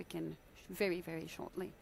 begin very, very shortly.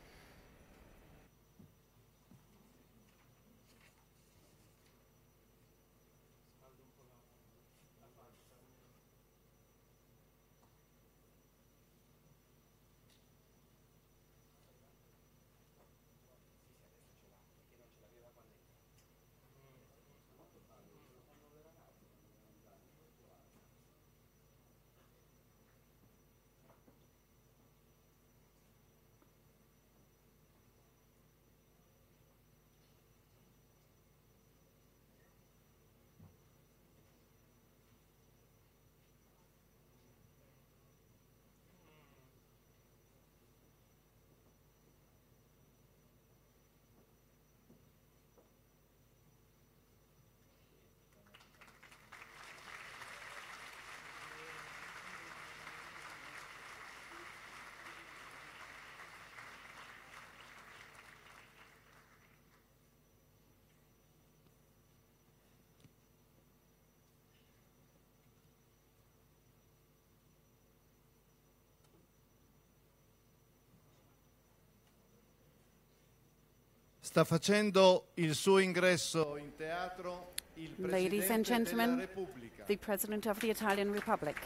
Sta facendo il suo ingresso in teatro il Ladies and Presidente della gentlemen, Repubblica. the President of the Italian Republic.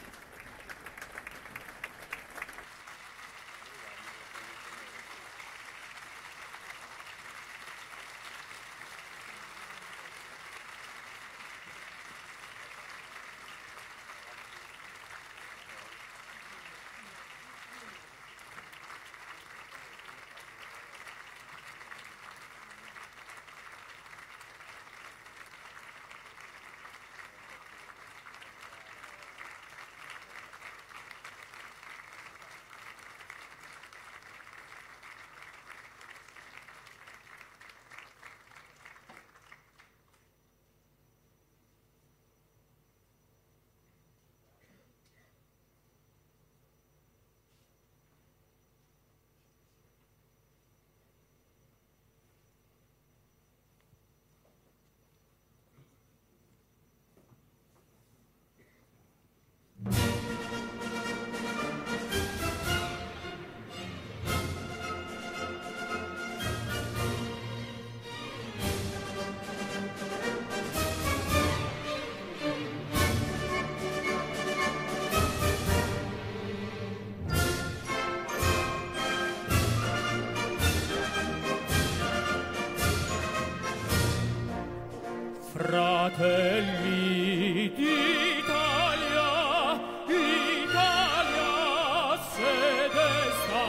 Fratelli d'Italia, l'Italia se desta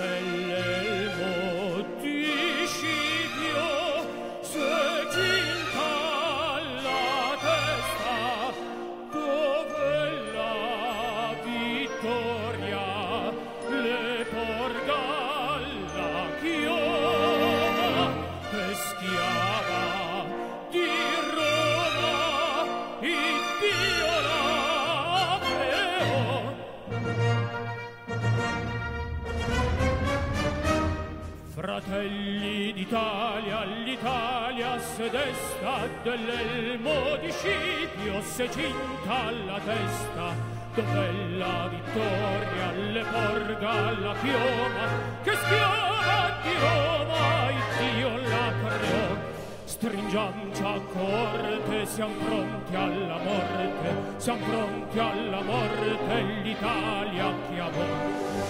dell'elmo di Scipio, se cinta la testa, dove la vittoria le porga la chioma e schiava di Roma, Dio la creò. Fratelli d'Italia, l'Italia se desta dell'elmo di Scipio, se cinta la testa, dove la vittoria le porga la chioma, che schiava di Roma, Dio la creò. Stringiamoci a corte, siamo pronti alla morte, siamo pronti alla morte, l'Italia chiamò.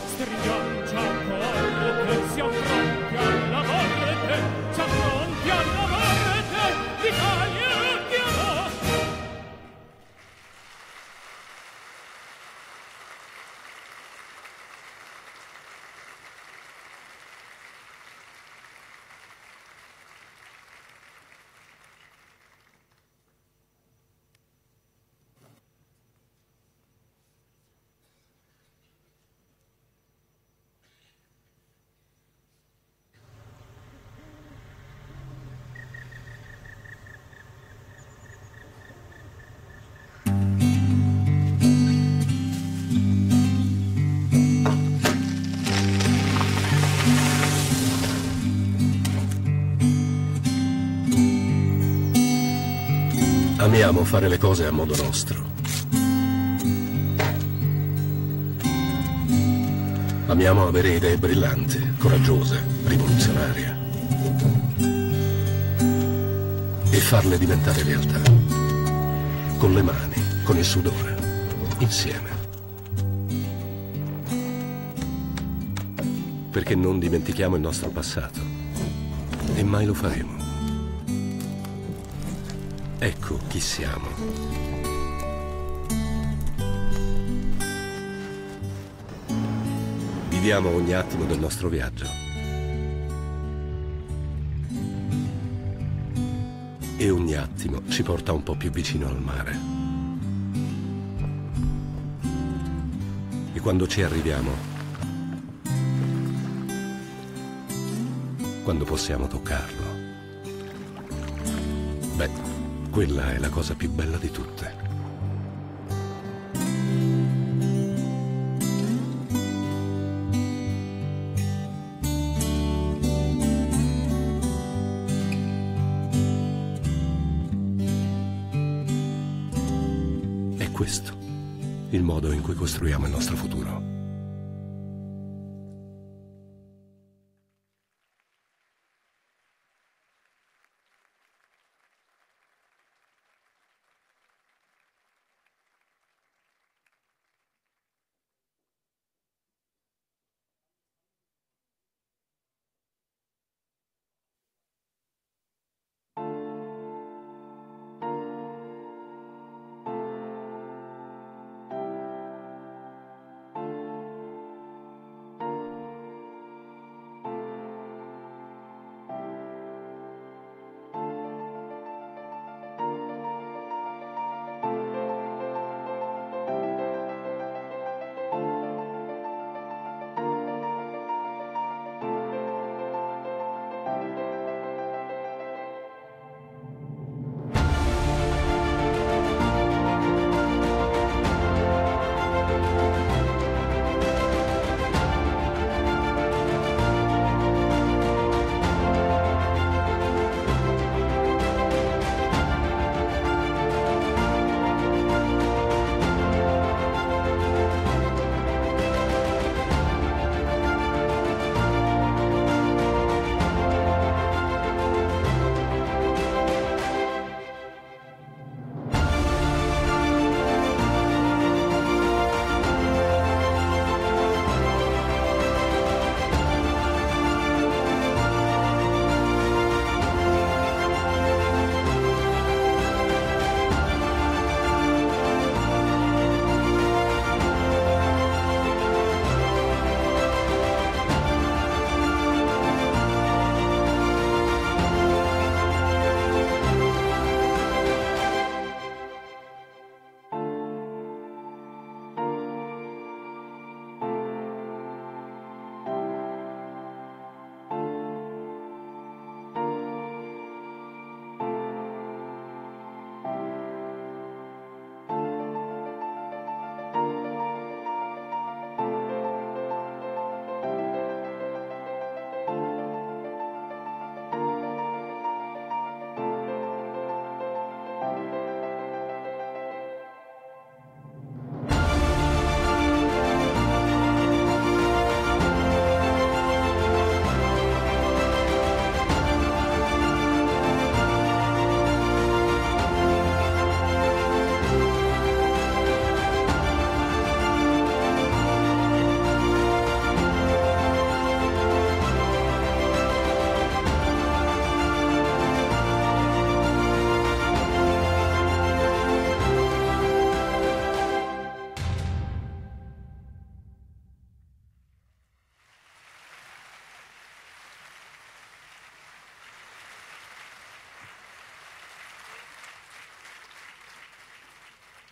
Stringiamoci a corte, siamo pronti alla morte, siamo pronti alla morte, l'Italia chiamò. Amiamo fare le cose a modo nostro. Amiamo avere idee brillanti, coraggiose, rivoluzionarie. E farle diventare realtà. Con le mani, con il sudore, insieme. Perché non dimentichiamo il nostro passato. E mai lo faremo. Ecco chi siamo. Viviamo ogni attimo del nostro viaggio. E ogni attimo ci porta un po' più vicino al mare. E quando ci arriviamo, quando possiamo toccarlo, beh, quella è la cosa più bella di tutte. È questo il modo in cui costruiamo il nostro futuro.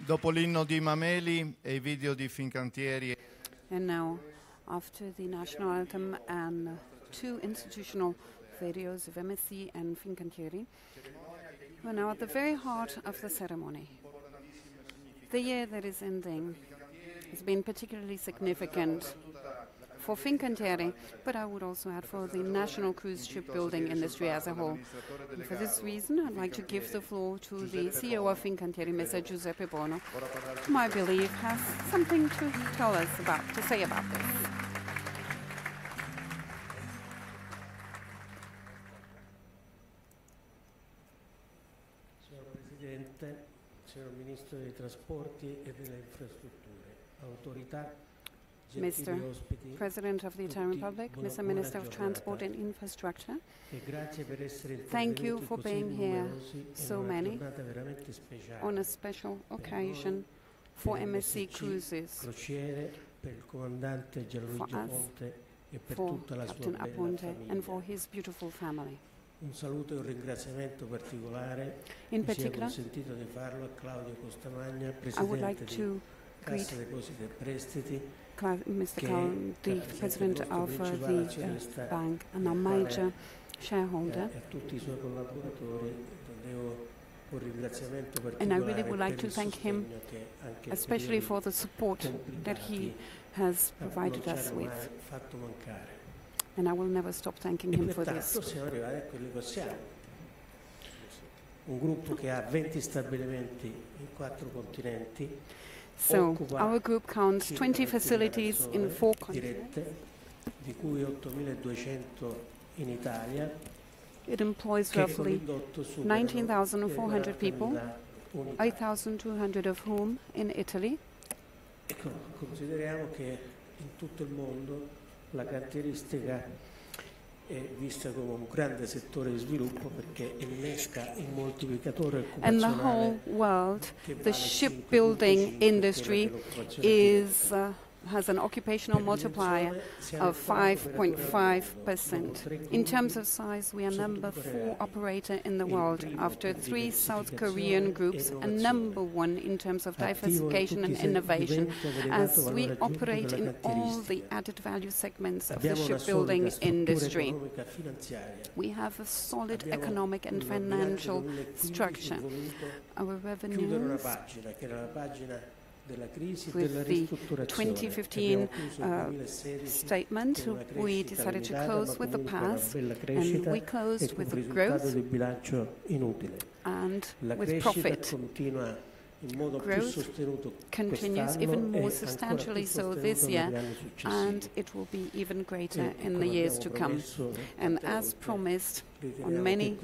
Dopo l'inno di Mameli e i video di Fincantieri. And now, after the national anthem and 2 institutional videos of MSC and Fincantieri, we're now at the very heart of the ceremony. The year that is ending has been particularly significant for Fincantieri, but I would also add for the national cruise ship building industry as a whole. And for this reason, I'd like to give the floor to the CEO of Fincantieri, Mr. Giuseppe Bono, whom I believe has something to tell us about, to say about this. Presidente, signor Ministro dei Trasporti e delle Infrastrutture, autorità, Mr. President of the Italian Republic, Mr. Minister of Transport and Infrastructure, thank you for being here, so many, on a special occasion for MSC Cruises, for us, for Captain Aponte, and for his beautiful family. Un saluto e un ringraziamento particolare, in particular, consentito di farlo a Claudio Costamagna, I would like Presidente to di Cassa Depositi e Prestiti, Mr. Cohen, the President of the bank and a major shareholder. And I really would like to thank him, especially for the support that he has provided us with. And I will never stop thanking him for this. Un gruppo che ha 20 stabilimenti in 4 continenti. So, our group counts 20 facilities in 4 continents. Di cui 8.200 in Italia. It employs roughly 19,400 people, 8,200 of whom in Italy. Consideriamo che in tutto il mondo la cantieristica è vista come un grande settore di sviluppo perché innesca un moltiplicatore occupazionale. In the whole world, the shipbuilding industry has an occupational multiplier of 5.5%. In terms of size, we are number 4 operator in the world, after 3 South Korean groups, and number 1 in terms of diversification and innovation, as we operate in all the added value segments of the shipbuilding industry. We have a solid economic and financial structure. Our revenues, with the 2015 statement, we decided to close with the past, and we closed with the growth and with profit. Growth continues even more substantially so this year, and it will be even greater in the years to come. And as promised on many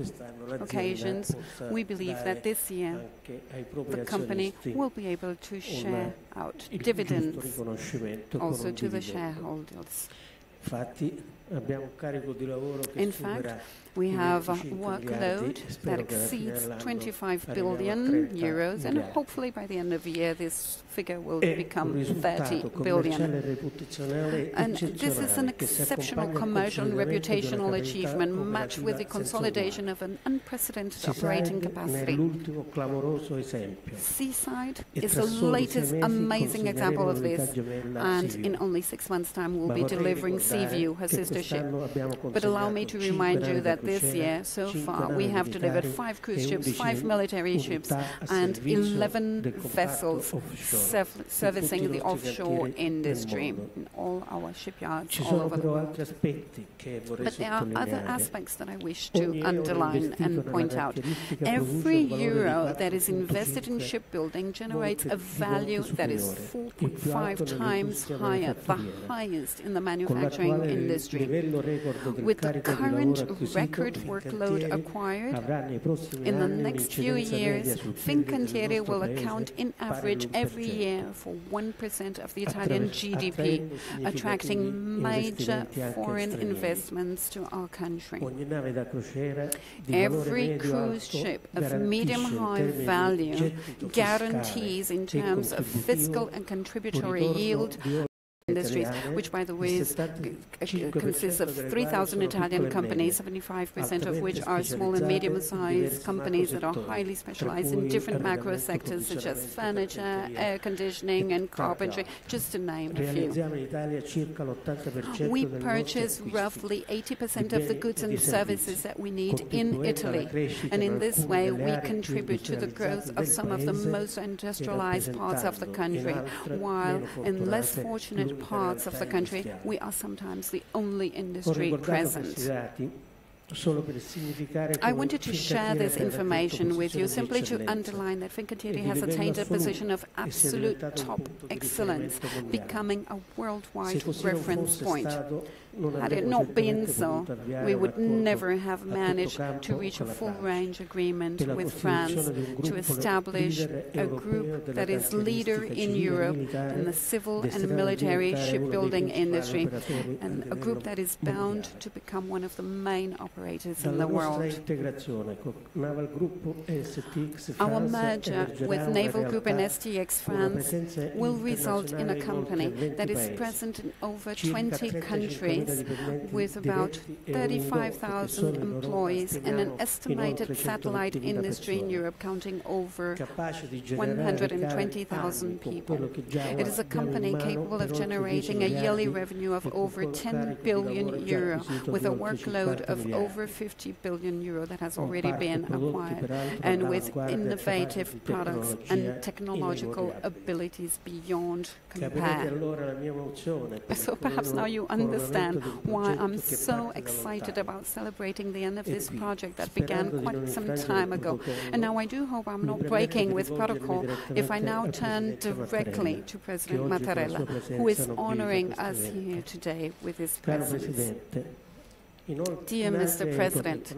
occasions, we believe that this year the company will be able to share out dividends also to the shareholders. In fact, we have a workload that exceeds 25 billion euros, and hopefully by the end of the year this figure will become 30 billion. And this is an exceptional commercial and reputational achievement, matched with the consolidation of an unprecedented operating capacity. Seaside is the latest amazing example of this, and in only 6 months' time we'll be delivering Seaview, her sister ship. But allow me to remind you that this year, so far, we have delivered 5 cruise ships, 5 military ships, and 11 vessels servicing the offshore industry in all our shipyards all over the world. But there are other aspects that I wish to underline and point out. Every euro that is invested in shipbuilding generates a value that is 4.5 times higher, the highest in the manufacturing industry. With the current record workload acquired, in the next few years, Fincantieri will account in average every year for 1% of the Italian GDP, attracting major foreign investments to our country. Every cruise ship of medium-high value guarantees, in terms of fiscal and contributory yield, industries, which, by the way, consists of 3,000 Italian companies, 75% of which are small and medium-sized companies that are highly specialized in different macro sectors, such as furniture, air conditioning, and carpentry, just to name a few. We purchase roughly 80% of the goods and services that we need in Italy, and in this way we contribute to the growth of some of the most industrialized parts of the country, while in less fortunate parts of the country we are sometimes the only industry present. I wanted to share this information with you simply to underline that Fincantieri has attained a position of absolute top excellence, becoming a worldwide reference point. Had it not been so, we would never have managed to reach a full-range agreement with France to establish a group that is leader in Europe in the civil and military shipbuilding industry, and a group that is bound to become one of the main operators in the world. Our merger with Naval Group and STX France will result in a company that is present in over 20 countries with about 35,000 employees and an estimated satellite industry in Europe counting over 120,000 people. It is a company capable of generating a yearly revenue of over 10 billion euro with a workload of over 50 billion euro that has already been acquired, and with innovative products and technological abilities beyond compare. So perhaps now you understand why I'm so excited about celebrating the end of this project that began quite some time ago. And now I do hope I'm not breaking with protocol if I now turn directly to President Mattarella, who is honoring us here today with his presence. Dear Mr. President,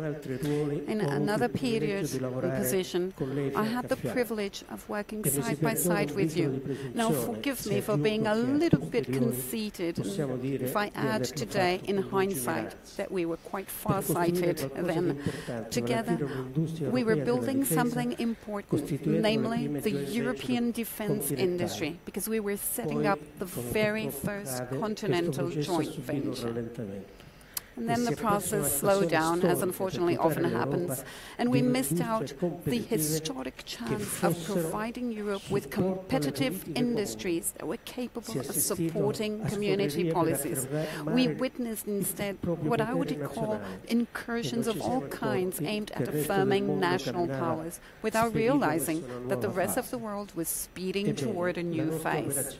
in another period and position, I had the privilege of working side by side with you. Now, forgive me for being a little bit conceited if I add today, in hindsight, that we were quite far-sighted then. Together, we were building something important, namely the European defense industry, because we were setting up the very first continental joint venture. And then the process slowed down, as unfortunately often happens, and we missed out the historic chance of providing Europe with competitive industries that were capable of supporting community policies. We witnessed instead what I would call incursions of all kinds aimed at affirming national powers, without realizing that the rest of the world was speeding toward a new phase.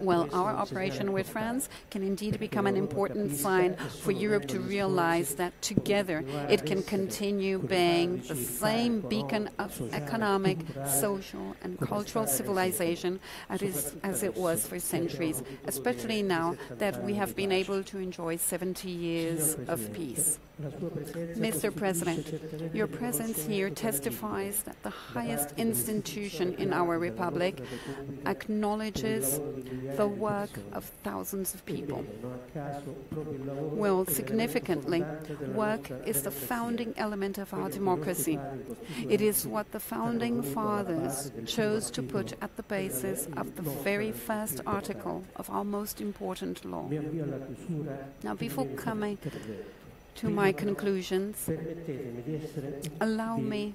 Well, our operation with France can indeed become an important sign for Europe to realize that together it can continue being the same beacon of economic, social and cultural civilization as it was for centuries, especially now that we have been able to enjoy 70 years of peace. Mr. President, your presence here testifies that the highest institution in our republic acknowledges the work of thousands of people. Well, significantly, work is the founding element of our democracy. It is what the founding fathers chose to put at the basis of the very first article of our most important law. Now, before coming to my conclusions, allow me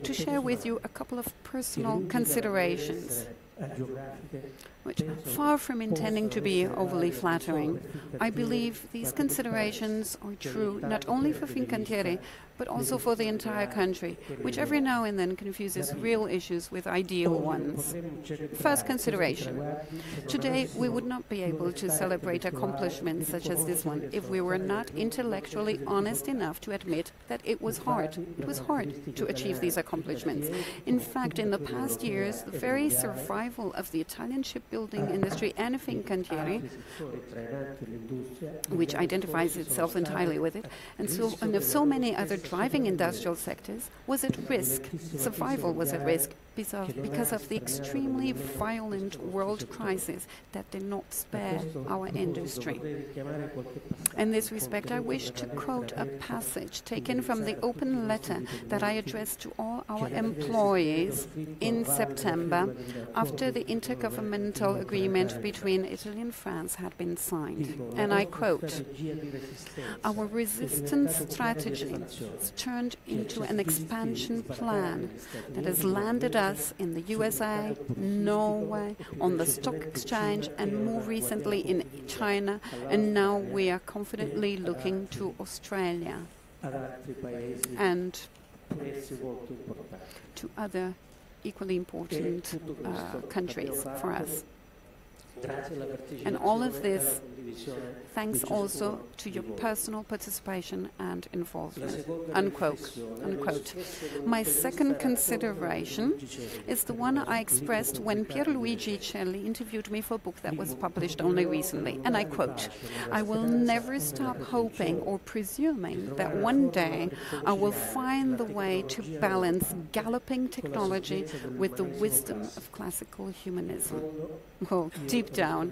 to share with you a couple of personal considerations, which, far from intending to be overly flattering, I believe these considerations are true not only for Fincantieri, but also for the entire country, which every now and then confuses real issues with ideal ones. First consideration. Today, we would not be able to celebrate accomplishments such as this one if we were not intellectually honest enough to admit that it was hard. It was hard to achieve these accomplishments. In fact, in the past years, the very survival of the Italian shipbuilding industry and Fincantieri, which identifies itself entirely with it, and of so many other driving industrial sectors, was at risk. Survival was at risk because of the extremely violent world crisis that did not spare our industry. In this respect, I wish to quote a passage taken from the open letter that I addressed to all our employees in September after the intergovernmental agreement between Italy and France had been signed. And I quote, "Our resistance strategy has turned into an expansion plan that has landed us in the USA, Norway, on the stock exchange, and more recently in China, and now we are confidently looking to Australia and to other equally important countries for us. And all of this thanks also to your personal participation and involvement." Unquote. Unquote. My second consideration is the one I expressed when Pierluigi Celli interviewed me for a book that was published only recently. And I quote, "I will never stop hoping or presuming that one day I will find the way to balance galloping technology with the wisdom of classical humanism." Oh, deep down,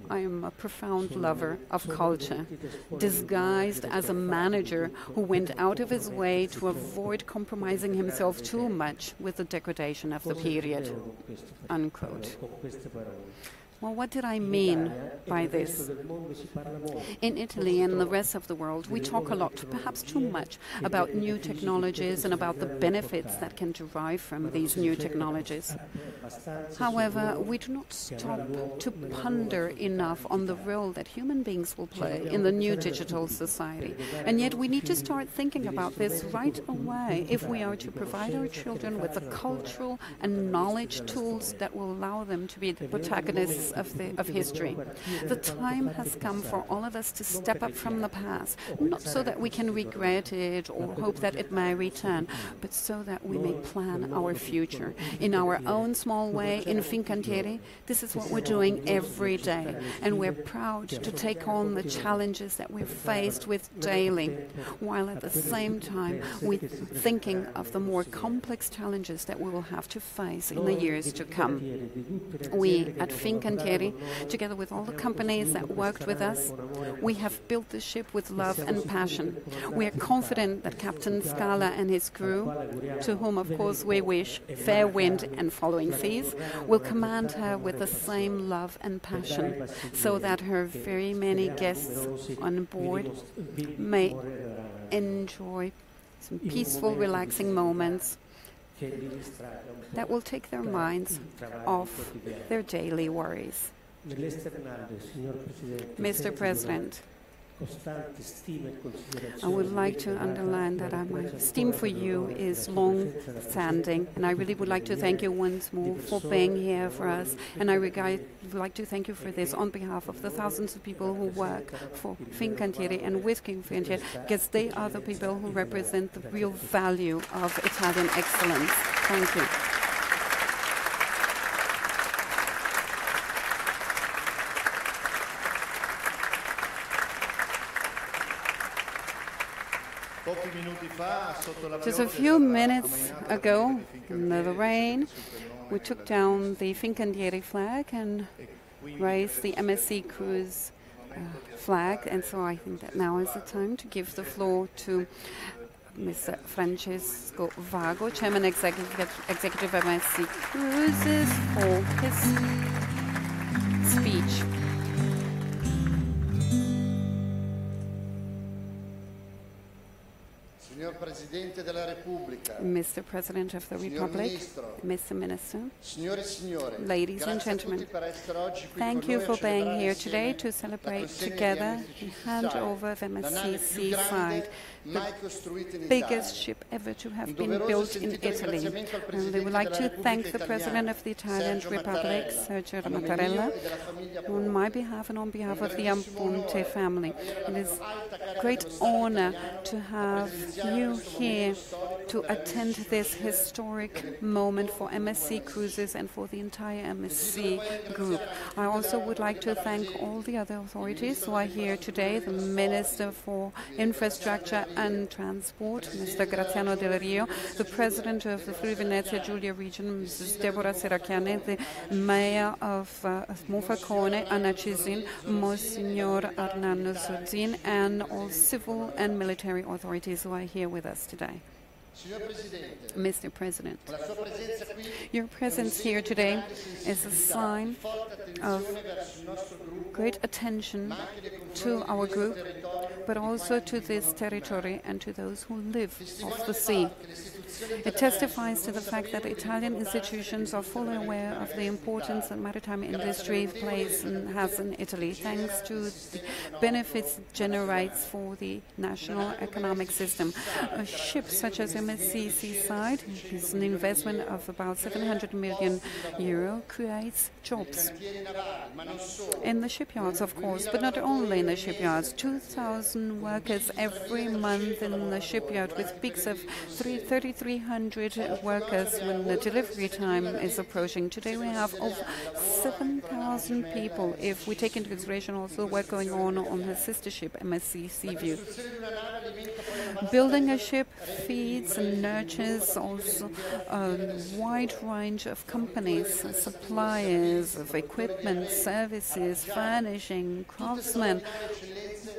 I am a profound lover of culture, disguised as a manager who went out of his way to avoid compromising himself too much with the degradation of the period. Unquote. Well, what did I mean by this? In Italy and the rest of the world, we talk a lot, perhaps too much, about new technologies and about the benefits that can derive from these new technologies. However, we do not stop to ponder enough on the role that human beings will play in the new digital society. And yet we need to start thinking about this right away if we are to provide our children with the cultural and knowledge tools that will allow them to be the protagonists of history. The time has come for all of us to step up from the past, not so that we can regret it or hope that it may return, but so that we may plan our future. In our own small way, in Fincantieri, this is what we're doing every day, and we're proud to take on the challenges that we're faced with daily, while at the same time we're thinking of the more complex challenges that we will have to face in the years to come. We at Fincantieri, together with all the companies that worked with us, we have built the ship with love and passion. We are confident that Captain Scala and his crew, to whom of course we wish fair wind and following seas, will command her with the same love and passion, so that her very many guests on board may enjoy some peaceful, relaxing moments that will take their minds off their daily worries. Mr. President, I would like to underline that my esteem for you is long-standing, and I really would like to thank you once more for being here for us, and I would like to thank you for this on behalf of the thousands of people who work for Fincantieri and with Fincantieri, because they are the people who represent the real value of Italian excellence. Thank you. Just a few minutes ago, in the rain, we took down the Fincantieri flag and raised the MSC cruise flag, and so I think that now is the time to give the floor to Mr. Francesco Vago, Chairman Executive of MSC Cruises, for his speech. Mr. President of the Republic, Mr. Minister, ladies and gentlemen, thank you for being here today to celebrate together the handover of MSC Seaside, the biggest ship ever to have been built in Italy. And we would like to thank the President of the Italian Republic, Sergio Mattarella, on my behalf and on behalf of the Amponte family. It is a great honor to have you here to attend this historic moment for MSC Cruises and for the entire MSC group. I also would like to thank all the other authorities who are here today, the Minister for Infrastructure and Transport, Mr. Graziano Del Rio, the President of the Friuli-Venezia Giulia region, Mrs. Deborah Serracchiani, the Mayor of Monfalcone, Anna Cisin, Monsignor Arnaldo Sozzin, and all civil and military authorities who are here with us today. Mr. President, your presence here today is a sign of great attention to our group, but also to this territory and to those who live off the sea. It testifies to the fact that Italian institutions are fully aware of the importance that maritime industry plays and has in Italy, thanks to the benefits it generates for the national economic system. A ship such as MSC Seaside is an investment of about 700 million euro, creates jobs in the shipyards, of course, but not only in the shipyards. 2,000 workers every month in the shipyard, with peaks of 3,300 workers when the delivery time is approaching. Today we have over 7,000 people, if we take into consideration also work going on her sister ship, MSC Seaview. Building a ship feeds and nurtures also a wide range of companies, suppliers of equipment, services, furnishing, craftsmen,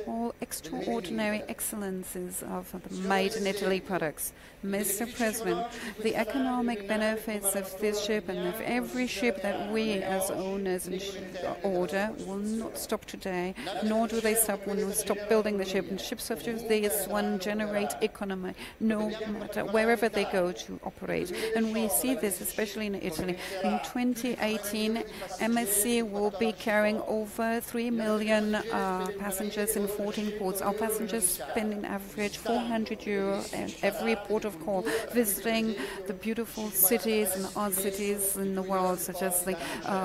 all extraordinary excellences of the made-in-Italy products. Mr. President, the economic benefits of this ship and of every ship that we as owners order will not stop today, nor do they stop when we stop building the ship. And ships such as this one generate economy, no matter wherever they go to operate. And we see this especially in Italy. In 2018, MSC will be carrying over 3 million passengers in 14 ports. Our passengers spend on average €400 at every port of call, visiting the beautiful cities and art cities in the world, such as the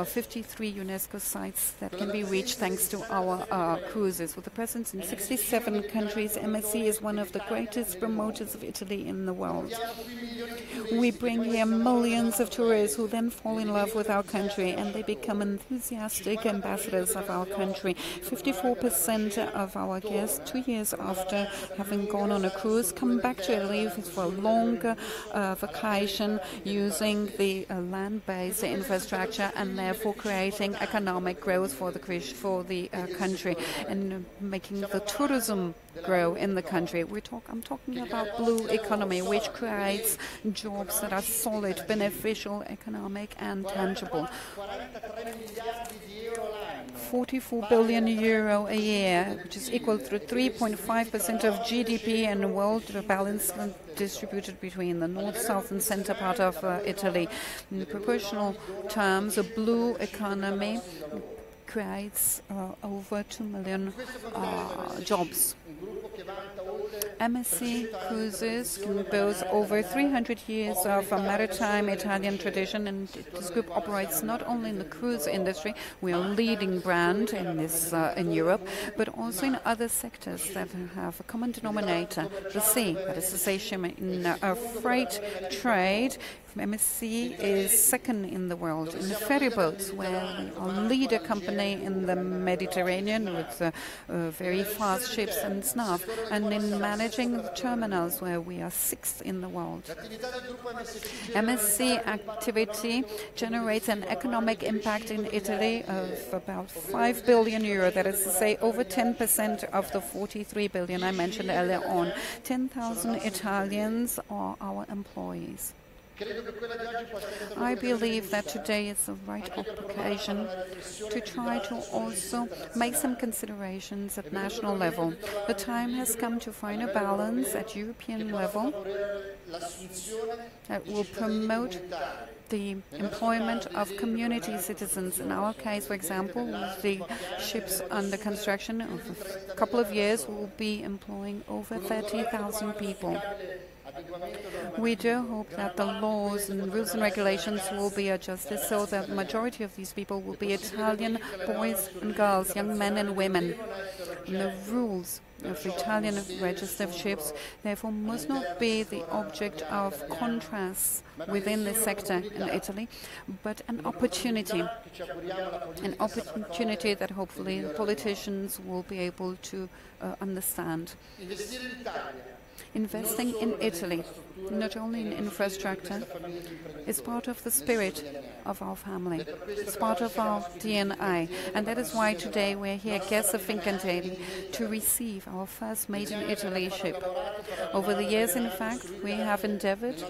53 UNESCO sites that can be reached thanks to our cruises. With a presence in 67 countries, MSC is one of the greatest promoters of Italy in the world. We bring here millions of tourists who then fall in love with our country, and they become enthusiastic ambassadors of our country. 54% of our guests, 2 years after having gone on a cruise, come back to Italy for a longer vacation, using the land-based infrastructure and therefore creating economic growth for the country and making the tourism grow in the country. I'm talking about blue economy, which creates jobs that are solid, beneficial, economic and tangible. 44 billion euro a year, which is equal to 3.5% of GDP and world balance distributed between the north, south and center part of Italy. In proportional terms, a blue economy creates over 2 million jobs. MSC Cruises can boast over 300 years of maritime Italian tradition, and this group operates not only in the cruise industry, we are a leading brand in this in Europe, but also in other sectors that have a common denominator, the sea, that is to say, in freight trade. MSC is second in the world in the ferry boats, where we are a leader company in the Mediterranean with very fast ships and stuff, and in managing the terminals, where we are sixth in the world. MSC activity generates an economic impact in Italy of about 5 billion euro, that is to say over 10% of the 43 billion I mentioned earlier on. 10,000 Italians are our employees. I believe that today is the right occasion to try to also make some considerations at national level. The time has come to find a balance at European level that will promote the employment of community citizens. In our case, for example, the ships under construction, of a couple of years, will be employing over 30,000 people. We do hope that the laws and rules and regulations will be adjusted so that the majority of these people will be Italian boys and girls, young men and women. And the rules of the Italian register of ships, therefore, must not be the object of contrasts within the sector in Italy, but an opportunity that hopefully the politicians will be able to understand. Investing in Italy, not only in infrastructure, is part of the spirit of our family. It's part of our DNA. And that is why today we're here, guests of Fincantieri, to receive our first made-in-Italy ship. Over the years, in fact, we have endeavored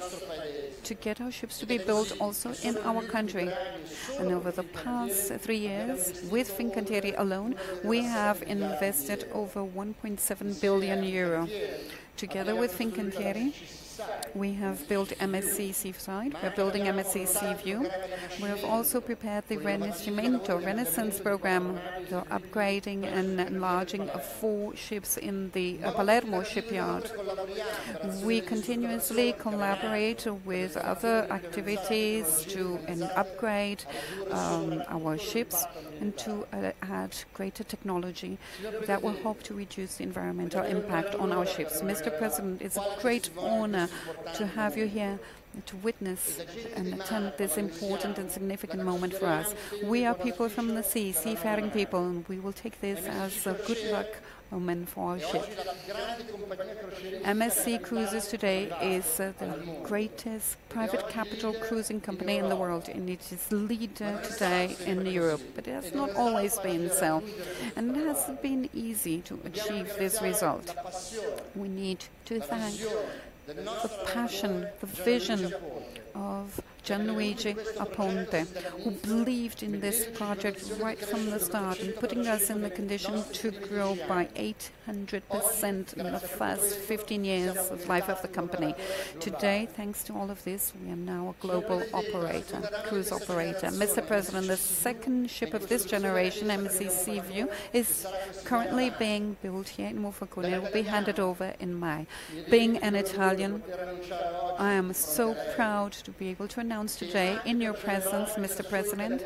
to get our ships to be built also in our country. And over the past 3 years, with Fincantieri alone, we have invested over 1.7 billion euro. Together with Fincantieri, we have built MSC Seaside, we're building MSC Seaview. We have also prepared the Renaissance program, the upgrading and enlarging of 4 ships in the Palermo shipyard. We continuously collaborate with other activities to upgrade our ships and to add greater technology that will help to reduce the environmental impact on our ships. Mr. President, it's a great honor to have you here to witness and attend this important and significant moment for us. We are people from the sea, seafaring people, and we will take this as a good luck omen for our ship. MSC Cruises today is the greatest private capital cruising company in the world, and it is leader today in Europe. But it has not always been so, and it hasn't been easy to achieve this result. We need to thank the passion, the vision of Gianluigi Aponte, who believed in this project right from the start and putting us in the condition to grow by 800% in the first 15 years of life of the company. Today, thanks to all of this, we are now a global operator, cruise operator. Mr. President, the second ship of this generation, MSC Seaview, is currently being built here in Monfalcone. It will be handed over in May. Being an Italian, I am so proud to be able to announce today in your presence, Mr. President,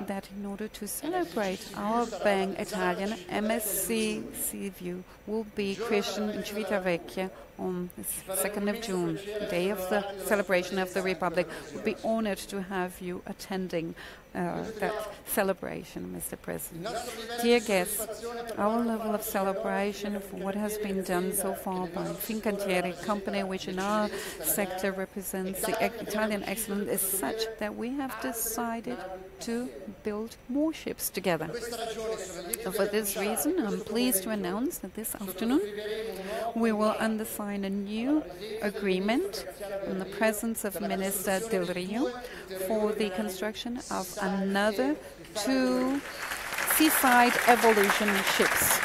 that in order to celebrate our being Italian, MSC Seaview will be christened in Civitavecchia on the 2nd of June, the day of the celebration of the Republic. We'll be honored to have you attending that celebration, Mr. President. Dear guests, our level of celebration for what has been done so far by Fincantieri company, which in our sector represents the Italian excellence, is such that we have decided to build more ships together. So for this reason, I'm pleased to announce that this afternoon we will undersign a new agreement in the presence of Minister Del Rio for the construction of another 2 Seaside Evolution ships.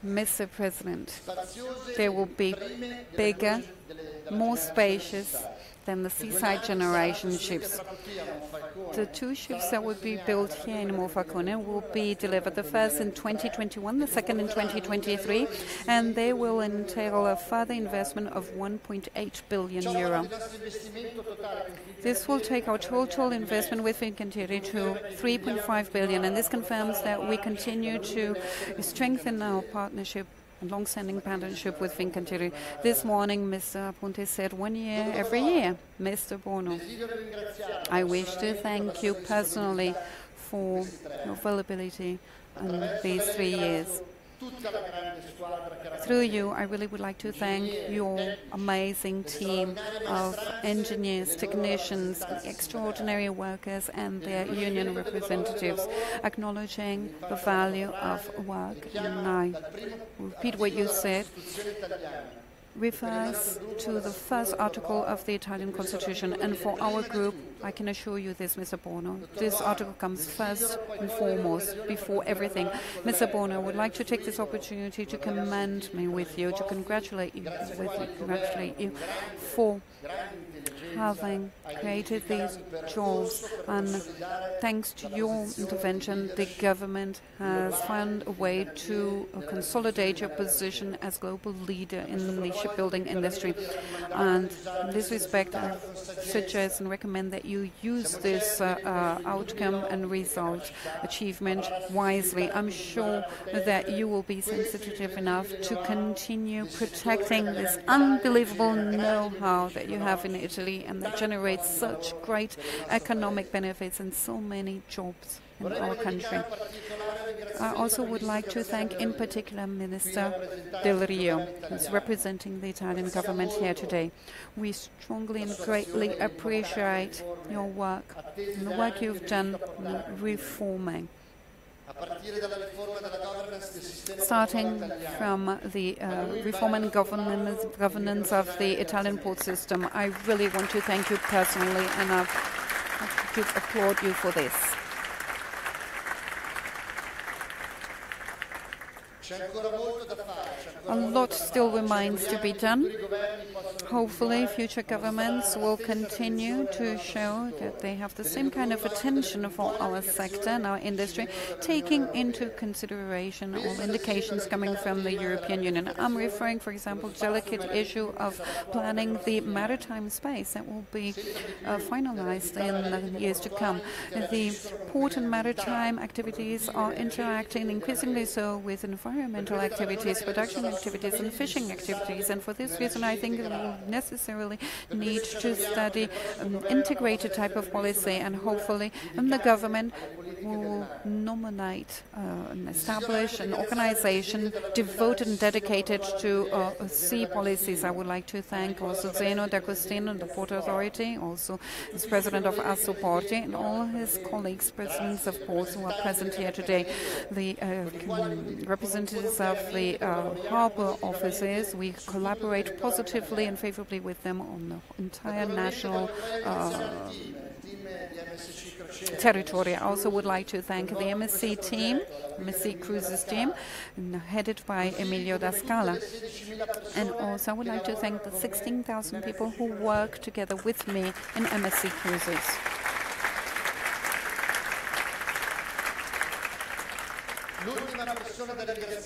Mr. President, they will be bigger, more spacious than the Seaside generation ships. The 2 ships that will be built here in Monfalcone will be delivered, the first in 2021, the second in 2023, and they will entail a further investment of 1.8 billion euro. This will take our total investment with Fincantieri to 3.5 billion, and this confirms that we continue to strengthen our partnership and long-standing partnership with Fincantieri. This morning, Mr. Aponte said 1 year every year. Mr. Bono, I wish to thank you personally for your availability in these 3 years. Through you, I really would like to thank your amazing team of engineers, technicians, extraordinary workers and their union representatives, acknowledging the value of work. And I repeat what you said, refers to the first article of the Italian Constitution, and for our group, I can assure you this, Mr. Bono, this article comes first and foremost, before everything. Mr. Bono, I would like to take this opportunity to commend me with you, to congratulate you for having created these jobs, and thanks to your intervention, the government has found a way to consolidate your position as global leader in the shipbuilding industry. And in this respect, I suggest and recommend that you use this outcome and result achievement wisely. I'm sure that you will be sensitive enough to continue protecting this unbelievable know-how that you have in Italy and that generates such great economic benefits and so many jobs in our country. I also would like to thank in particular Minister Del Rio, who's representing the Italian government here today. We strongly and greatly appreciate your work and the work you've done in reforming. Starting from the reform and governance of the Italian port system, I really want to thank you personally, and I have to applaud you for this. A lot still remains to be done. Hopefully, future governments will continue to show that they have the same kind of attention for our sector and our industry, taking into consideration all indications coming from the European Union. I'm referring, for example, to the delicate issue of planning the maritime space that will be finalized in the years to come. The port and maritime activities are interacting increasingly so with environmental activities, production activities and fishing activities, and for this reason I think we will necessarily need to study an integrated type of policy, and hopefully the government will nominate and establish an organization devoted and dedicated to sea policies. I would like to thank also Zeno D'Agostino, the Port Authority, also as president of Assoporti, and all his colleagues, presidents of ports who are present here today, the representatives of the harbour offices. We collaborate positively and favorably with them on the entire national territory. I also would like to thank the MSC team, MSC Cruises team, headed by Emilio Da Scala. And also I would like to thank the 16,000 people who work together with me in MSC Cruises.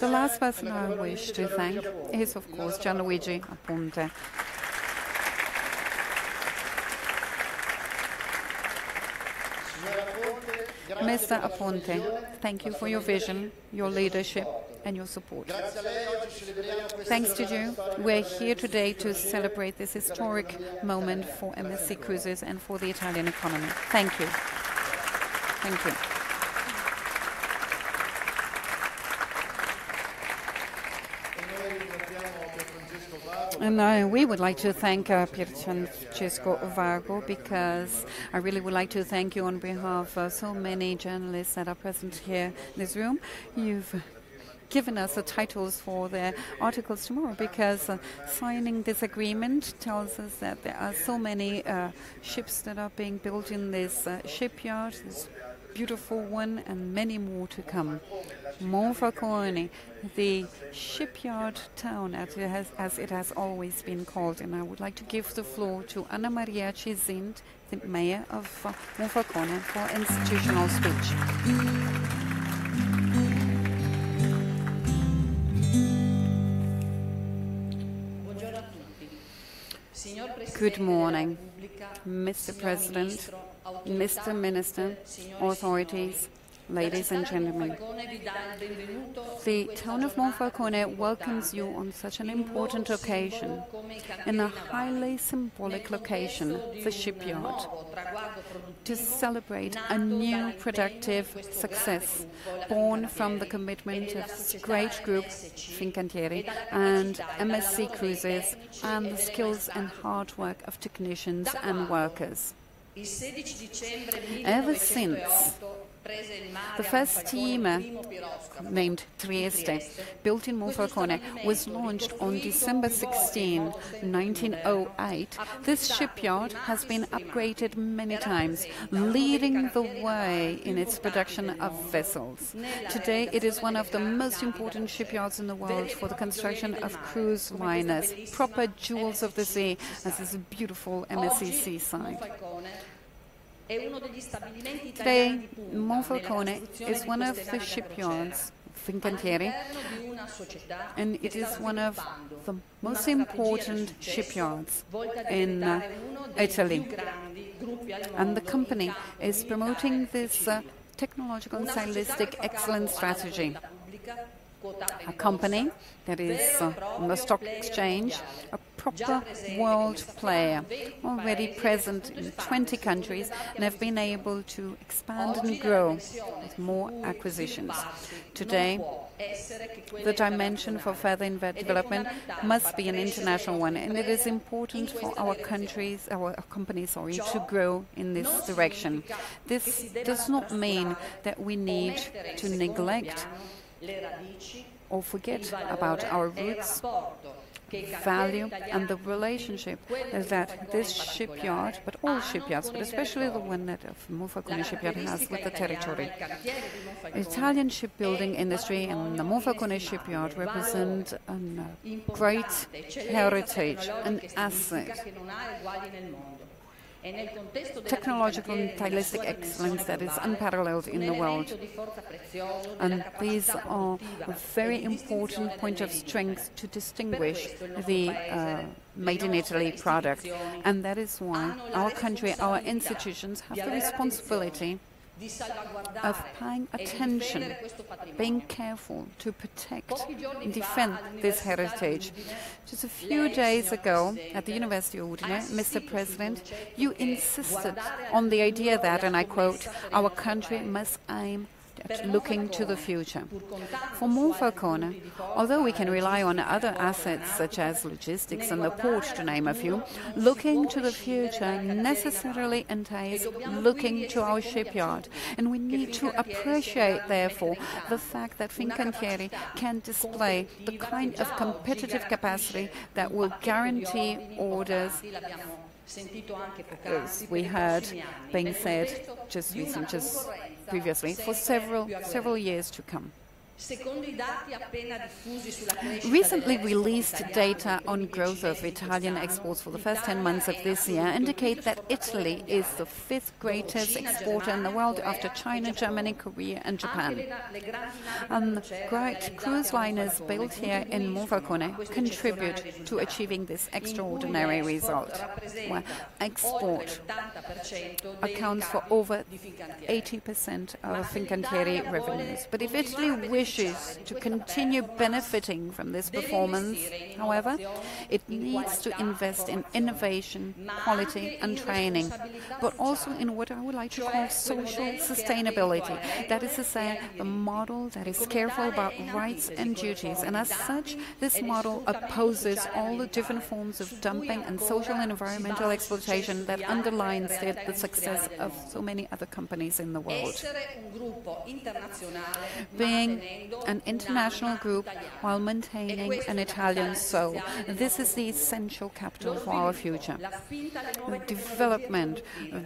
The last person I wish to thank is, of course, Gianluigi Aponte. Mr. Aponte, thank you for your vision, your leadership and your support. Thanks to you, we're here today to celebrate this historic moment for MSC Cruises and for the Italian economy. Thank you. Thank you. And we would like to thank Francesco Vago, because I really would like to thank you on behalf of so many journalists that are present here in this room. You've given us the titles for their articles tomorrow, because signing this agreement tells us that there are so many ships that are being built in this shipyard, this beautiful one, and many more to come. Monfalcone, the shipyard town, as it has always been called. And I would like to give the floor to Anna Maria Cisind, the mayor of Monfalcone, for institutional speech. Good morning, Mr. President, Mr. Minister, authorities, ladies and gentlemen. The town of Monfalcone welcomes you on such an important occasion, in a highly symbolic location, the shipyard, to celebrate a new productive success born from the commitment of this great group, Fincantieri, and MSC Cruises, and the skills and hard work of technicians and workers. Ever since the first steamer, named Trieste, built in Monfalcone, was launched on December 16, 1908, this shipyard has been upgraded many times, leading the way in its production of vessels. Today, it is one of the most important shipyards in the world for the construction of cruise liners, proper jewels of the sea, as is a beautiful MSC Seaside. Today, Monfalcone is one of the shipyards, Fincantieri, and it is one of the most important shipyards in Italy. And the company is promoting this technological and stylistic excellence strategy. A company that is on the stock exchange, a proper world player, already present in 20 countries and have been able to expand and grow with more acquisitions. Today, the dimension for further development must be an international one, and it is important for our companies, to grow in this direction. This does not mean that we need to neglect or forget about our roots, value, and the relationship that this shipyard, but all shipyards, but especially the one that of Monfalcone shipyard has with the territory. Italian shipbuilding industry and the Monfalcone shipyard represent a great heritage, an asset, technological and stylistic excellence that is unparalleled in the world. And these are a very important point of strength to distinguish the made in Italy product. And that is why our country, our institutions have the responsibility of paying attention, being careful to protect and defend this heritage. Just a few days ago at the University of Udine, Mr. President, you insisted on the idea that, and I quote, our country must aim at looking to the future. For Monfalcone, although we can rely on other assets such as logistics and the port, to name a few, looking to the future necessarily entails looking to our shipyard. And we need to appreciate, therefore, the fact that Fincantieri can display the kind of competitive capacity that will guarantee orders, as we heard being said just previously, for several years to come. Recently released data on growth of Italian exports for the first 10 months of this year indicate that Italy is the 5th greatest exporter in the world after China, Germany, Korea and Japan. And great cruise liners built here in Monfalcone contribute to achieving this extraordinary result, where export accounts for over 80% of Fincantieri revenues. But if Italy wishes to continue benefiting from this performance, however, it needs to invest in innovation, quality and training, but also in what I would like to call social sustainability. That is to say, the model that is careful about rights and duties, and as such, this model opposes all the different forms of dumping and social and environmental exploitation that underlines the success of so many other companies in the world. Being an international group while maintaining an Italian soul. This is the essential capital for our future. Development,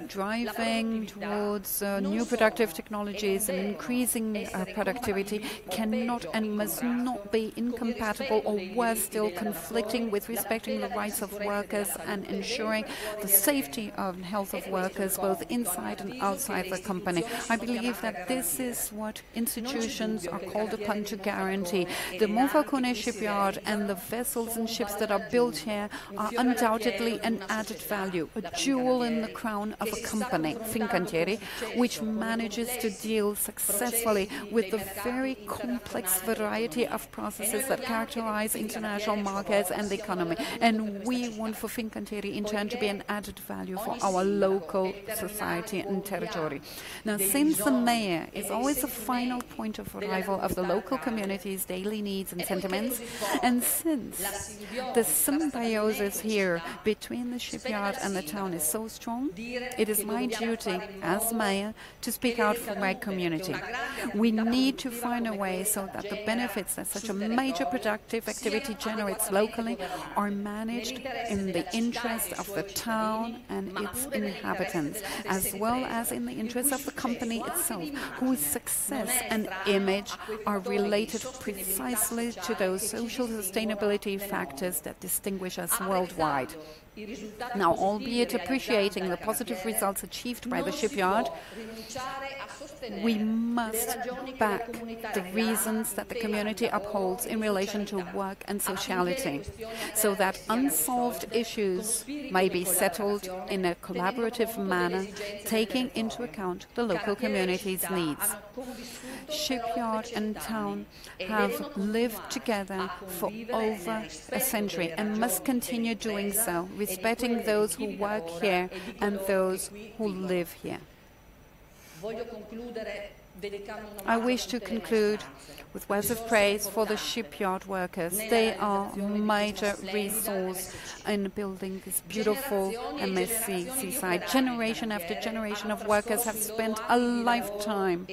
driving towards new productive technologies and increasing productivity cannot and must not be incompatible, or worse still, conflicting with respecting the rights of workers and ensuring the safety and health of workers both inside and outside the company. I believe that this is what institutions are called upon to guarantee. The Monfalcone shipyard and the vessels and ships that are built here are undoubtedly an added value, a jewel in the crown of a company, Fincantieri, which manages to deal successfully with the very complex variety of processes that characterize international markets and the economy. And we want for Fincantieri in turn to be an added value for our local society and territory. Now, since the mayor is always the final point of arrival of the local community's daily needs and sentiments, and since the symbiosis here between the shipyard and the town is so strong, it is my duty as mayor to speak out for my community. We need to find a way so that the benefits that such a major productive activity generates locally are managed in the interest of the town and its inhabitants, as well as in the interest of the company itself, whose success and image are related precisely to those social sustainability factors that distinguish us worldwide. Now, albeit appreciating the positive results achieved by the shipyard, we must back the reasons that the community upholds in relation to work and sociality, so that unsolved issues may be settled in a collaborative manner, taking into account the local community's needs. Shipyard and town have lived together for over a century and must continue doing so, respecting those who work here and those who live here. I wish to conclude with words of praise for the shipyard workers. They are a major resource in building this beautiful MSC Seaside. Generation after generation of workers have spent a lifetime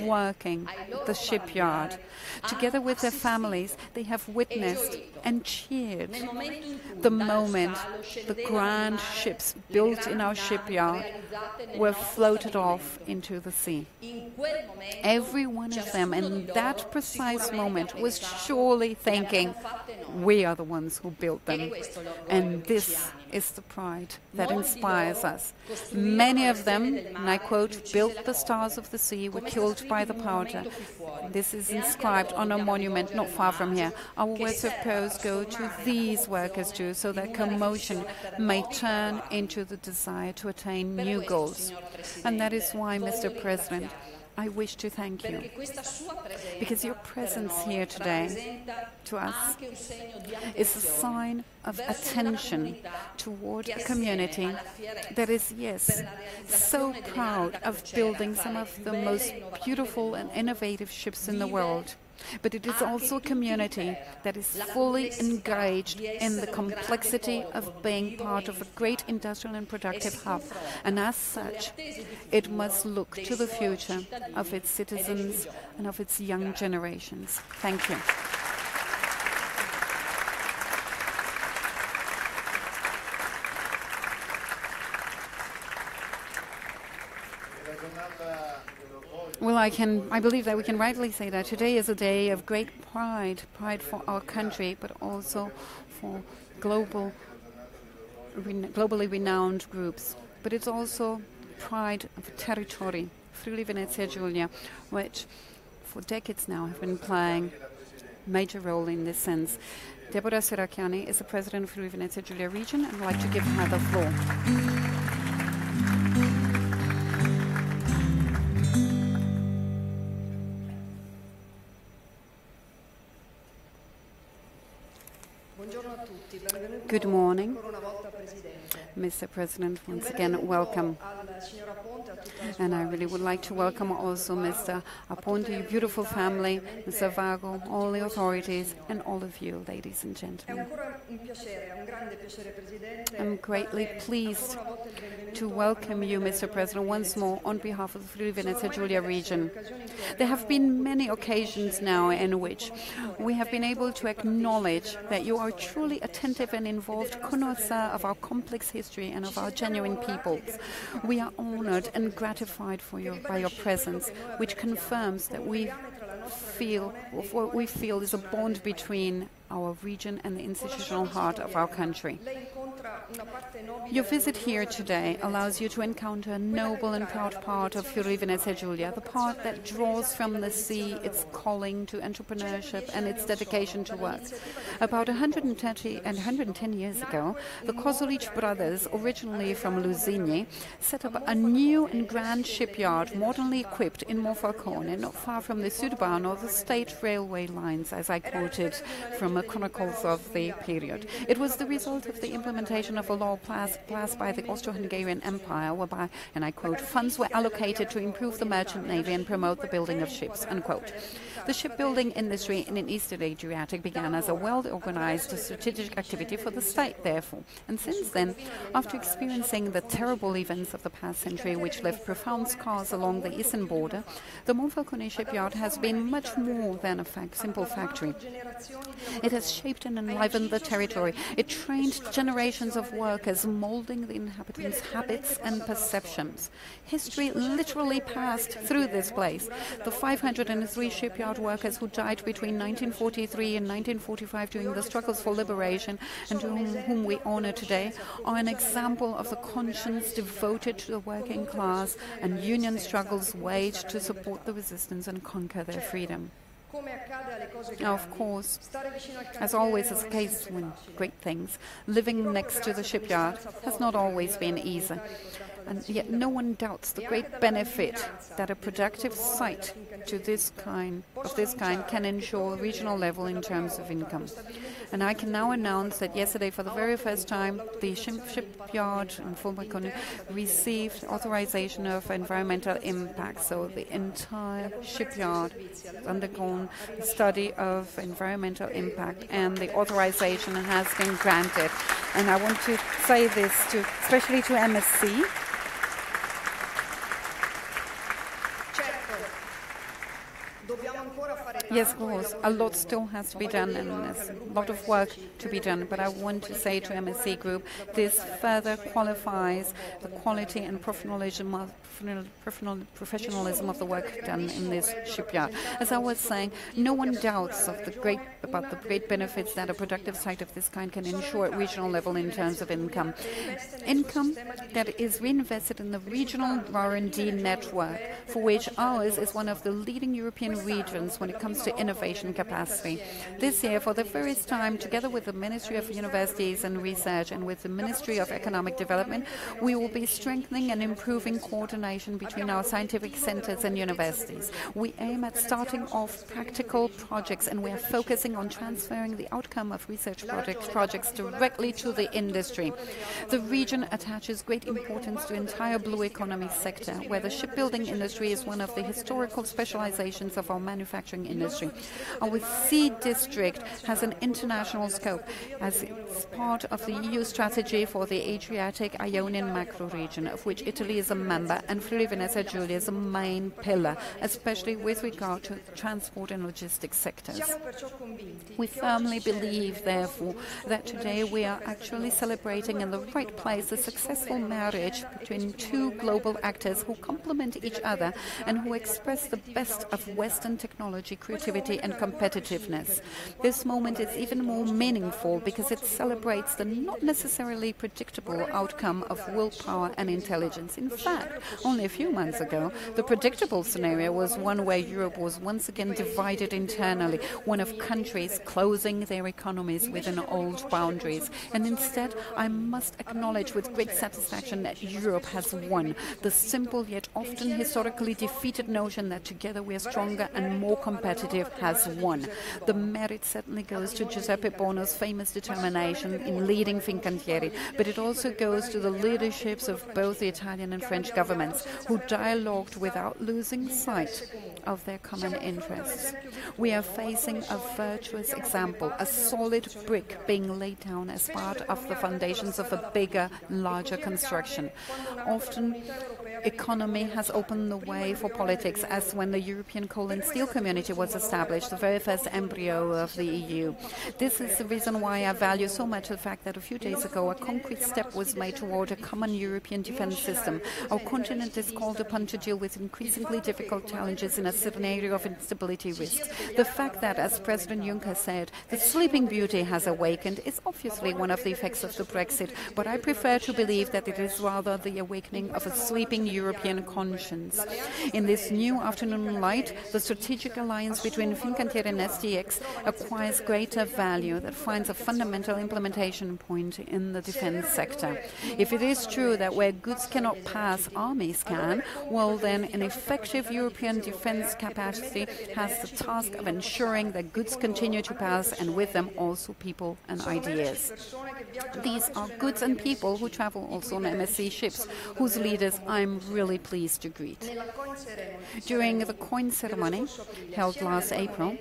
working at the shipyard. Together with their families, they have witnessed and cheered the moment the grand ships built in our shipyard were floated off into the sea. Every one of them in that precise moment was surely thinking, we are the ones who built them. And this is the pride that inspires us. Many of them, and I quote, built the stars of the sea, were killed by the powder. This is inscribed on a monument not far from here. Our words of praise go to these workers too, so that commotion may turn into the desire to attain new goals. And that is why, Mr. President, I wish to thank you, because your presence here today to us is a sign of attention toward a community that is, yes, so proud of building some of the most beautiful and innovative ships in the world. But it is also a community that is fully engaged in the complexity of being part of a great industrial and productive hub. And as such, it must look to the future of its citizens and of its young generations. Thank you. Well, I believe that we can rightly say that today is a day of great pride for our country, but also for globally renowned groups. But it's also pride of territory, Friuli Venezia Giulia, which for decades now have been playing a major role in this sense. Deborah Serracchiani is the president of Friuli Venezia Giulia region, and I'd like to give her the floor. Good morning, Mr. President. Once again, welcome. And I really would like to welcome also Mr. Aponte, your beautiful family, Mr. Vago, all the authorities, and all of you, ladies and gentlemen. I'm greatly pleased to welcome you, Mr. President, once more on behalf of the Friuli Venezia Giulia region. There have been many occasions now in which we have been able to acknowledge that you are truly attentive and involved connoisseur of our complex history and of our genuine peoples. We are honored and gratified by your presence, which confirms that what we feel is a bond between our region and the institutional heart of our country. Your visit here today allows you to encounter a noble and proud part of Friuli Venezia Giulia, the part that draws from the sea its calling to entrepreneurship and its dedication to work. About 110 years ago, the Kozulich brothers, originally from Lusigny, set up a new and grand shipyard, modernly equipped in Monfalcone, not far from the Südbahn or the state railway lines, as I quoted from the chronicles of the period. It was the result of the implementation of a law passed by the Austro-Hungarian Empire, whereby, and I quote, funds were allocated to improve the merchant navy and promote the building of ships, unquote. The shipbuilding industry in the Eastern Adriatic began as a well-organized strategic activity for the state, therefore. And since then, after experiencing the terrible events of the past century, which left profound scars along the eastern border, the Monfalcone shipyard has been much more than a simple factory. It has shaped and enlivened the territory. It trained generations of workers, molding the inhabitants' habits and perceptions. History literally passed through this place. The 503 shipyard workers who died between 1943 and 1945 during the struggles for liberation, and to whom we honor today, are an example of the conscience devoted to the working class and union struggles waged to support the resistance and conquer their freedom. Now, of course, as always is the case with great things, living next to the shipyard has not always been easy. And yet no one doubts the great benefit that a productive site of this kind can ensure regional level in terms of income. And I can now announce that yesterday, for the very first time, the shipyard in Fincantieri received authorization of environmental impact. So the entire shipyard has undergone a study of environmental impact, and the authorization has been granted. And I want to say this especially to MSC. Yes, of course, a lot still has to be done, and there's a lot of work to be done. But I want to say to MSC Group, this further qualifies the quality and professionalism of the work done in this shipyard. As I was saying, no one doubts about the great benefits that a productive site of this kind can ensure at regional level in terms of income. Income that is reinvested in the regional R&D network, for which ours is one of the leading European regions when it comes to innovation capacity. This year, for the first time, together with the Ministry of Universities and Research and with the Ministry of Economic Development, we will be strengthening and improving coordination between our scientific centers and universities. We aim at starting off practical projects, and we are focusing on transferring the outcome of research projects directly to the industry. The region attaches great importance to the entire blue economy sector, where the shipbuilding industry is one of the historical specializations of our manufacturing industry. Our sea district has an international scope as part of the EU strategy for the Adriatic-Ionian macro-region, of which Italy is a member, and Friuli-Venezia Giulia is a main pillar, especially with regard to the transport and logistics sectors. We firmly believe, therefore, that today we are actually celebrating in the right place the successful marriage between two global actors who complement each other and who express the best of Western technology, creativity and competitiveness. This moment is even more meaningful because it celebrates the not necessarily predictable outcome of willpower and intelligence. In fact, only a few months ago, the predictable scenario was one where Europe was once again divided internally, one of countries closing their economies within old boundaries. And instead, I must acknowledge with great satisfaction that Europe has won. The simple yet often historically defeated notion that together we are stronger and more competitive has won. The merit certainly goes to Giuseppe Bono's famous determination in leading Fincantieri, but it also goes to the leaderships of both the Italian and French governments, who dialogued without losing sight of their common interests. We are facing a virtuous example, a solid brick being laid down as part of the foundations of a bigger, larger construction. Often, economy has opened the way for politics, as when the European Coal and Steel Community was established, the very first embryo of the EU. This is the reason why I value so much the fact that a few days ago a concrete step was made toward a common European defense system. Our continent is called upon to deal with increasingly difficult challenges in a scenario of instability risks. The fact that, as President Juncker said, the sleeping beauty has awakened is obviously one of the effects of the Brexit, but I prefer to believe that it is rather the awakening of a sleeping European conscience. In this new afternoon light, the strategic alliance between Fincantieri and STX acquires greater value that finds a fundamental implementation point in the defense sector. If it is true that where goods cannot pass, armies can, well then an effective European defense capacity has the task of ensuring that goods continue to pass, and with them also people and ideas. These are goods and people who travel also on MSC ships, whose leaders I'm really pleased to greet. During the coin ceremony held last April,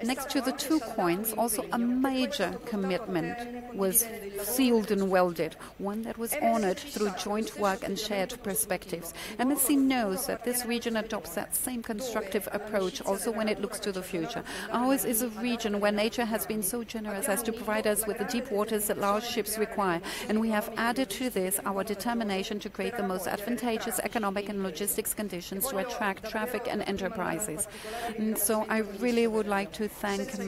next to the two coins, also a major commitment was sealed and welded, one that was honored through joint work and shared perspectives. MSC knows that this region adopts that same constructive approach also when it looks to the future. Ours is a region where nature has been so generous as to provide us with the deep waters that large ships require, and we have added to this our determination to create the most advantageous economic and logistics conditions to attract traffic and enterprises. And so I really would like to thank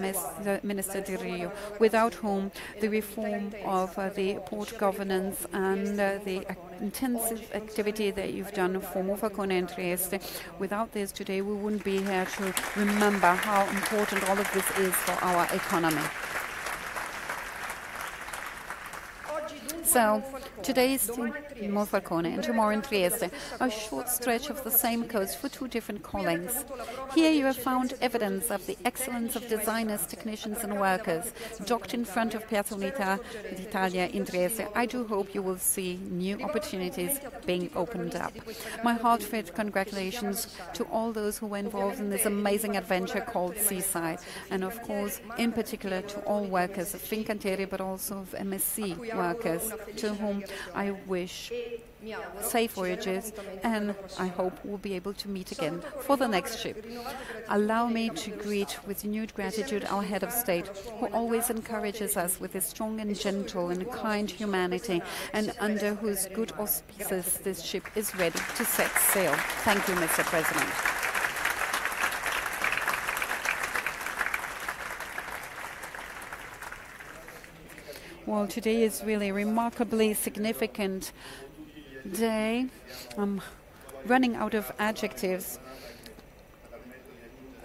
Minister Di Rio, without whom the reform of the port governance and the intensive activity that you've done for Monfalcone and Trieste, without this today we wouldn't be here to remember how important all of this is for our economy. So today is in Monfalcone and tomorrow in Trieste, a short stretch of the same coast for two different callings. Here you have found evidence of the excellence of designers, technicians and workers. Docked in front of Piazza Unità d'Italia in Trieste, I do hope you will see new opportunities being opened up. My heartfelt congratulations to all those who were involved in this amazing adventure called Seaside, and of course in particular to all workers of Fincantieri but also of MSC workers, to whom I wish safe voyages, and I hope we'll be able to meet again for the next ship. Allow me to greet with renewed gratitude our head of state, who always encourages us with his strong and gentle and kind humanity, and under whose good auspices this ship is ready to set sail. Thank you, Mr. President. Well, today is really a remarkably significant day. I'm running out of adjectives,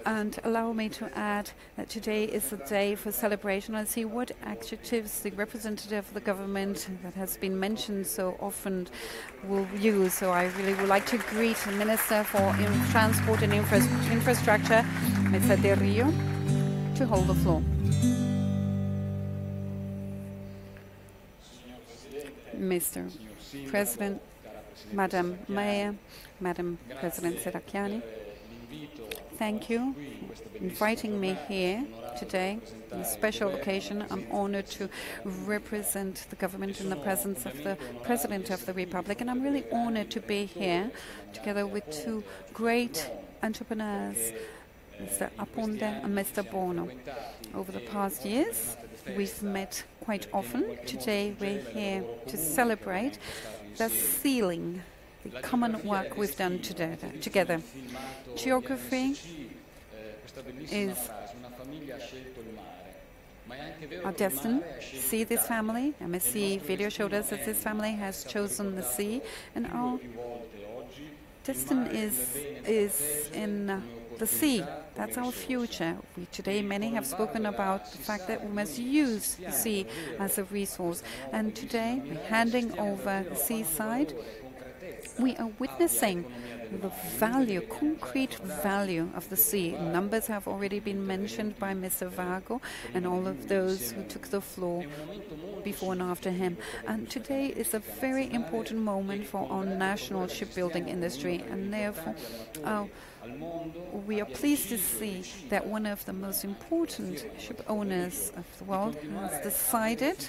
and allow me to add that today is a day for celebration. I'll see what adjectives the representative of the government that has been mentioned so often will use. So I really would like to greet the Minister for Transport and Infrastructure, Mr. Del Rio, to hold the floor. Mr. President, Madam Mayor, Madam President Serracchiani, thank you for inviting me here today on a special occasion. I'm honored to represent the government in the presence of the President of the Republic, and I'm really honored to be here together with two great entrepreneurs, Mr. Aponte and Mr. Bono. Over the past years, we've met quite often. Today we're here to celebrate the sealing, the common work we've done together. Geography is our destiny. See this family. MSC video showed us that this family has chosen the sea, and our destiny is in the sea. That's our future. Today many have spoken about the fact that we must use the sea as a resource. And today, handing over the seaside, we are witnessing the value, concrete value of the sea. Numbers have already been mentioned by Mr. Vago and all of those who took the floor before and after him. And today is a very important moment for our national shipbuilding industry, and therefore we are pleased to see that one of the most important ship owners of the world has decided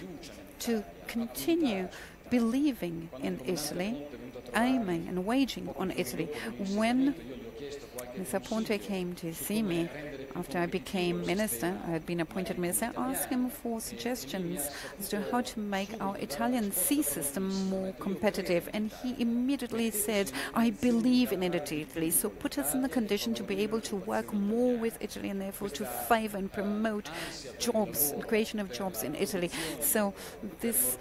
to continue believing in Italy, aiming and waging on Italy. When Mr. Ponte came to see me after I became minister, I had been appointed minister, I asked him for suggestions as to how to make our Italian sea system more competitive, and he immediately said, I believe in Italy, so put us in the condition to be able to work more with Italy and therefore to favor and promote jobs, the creation of jobs in Italy. So this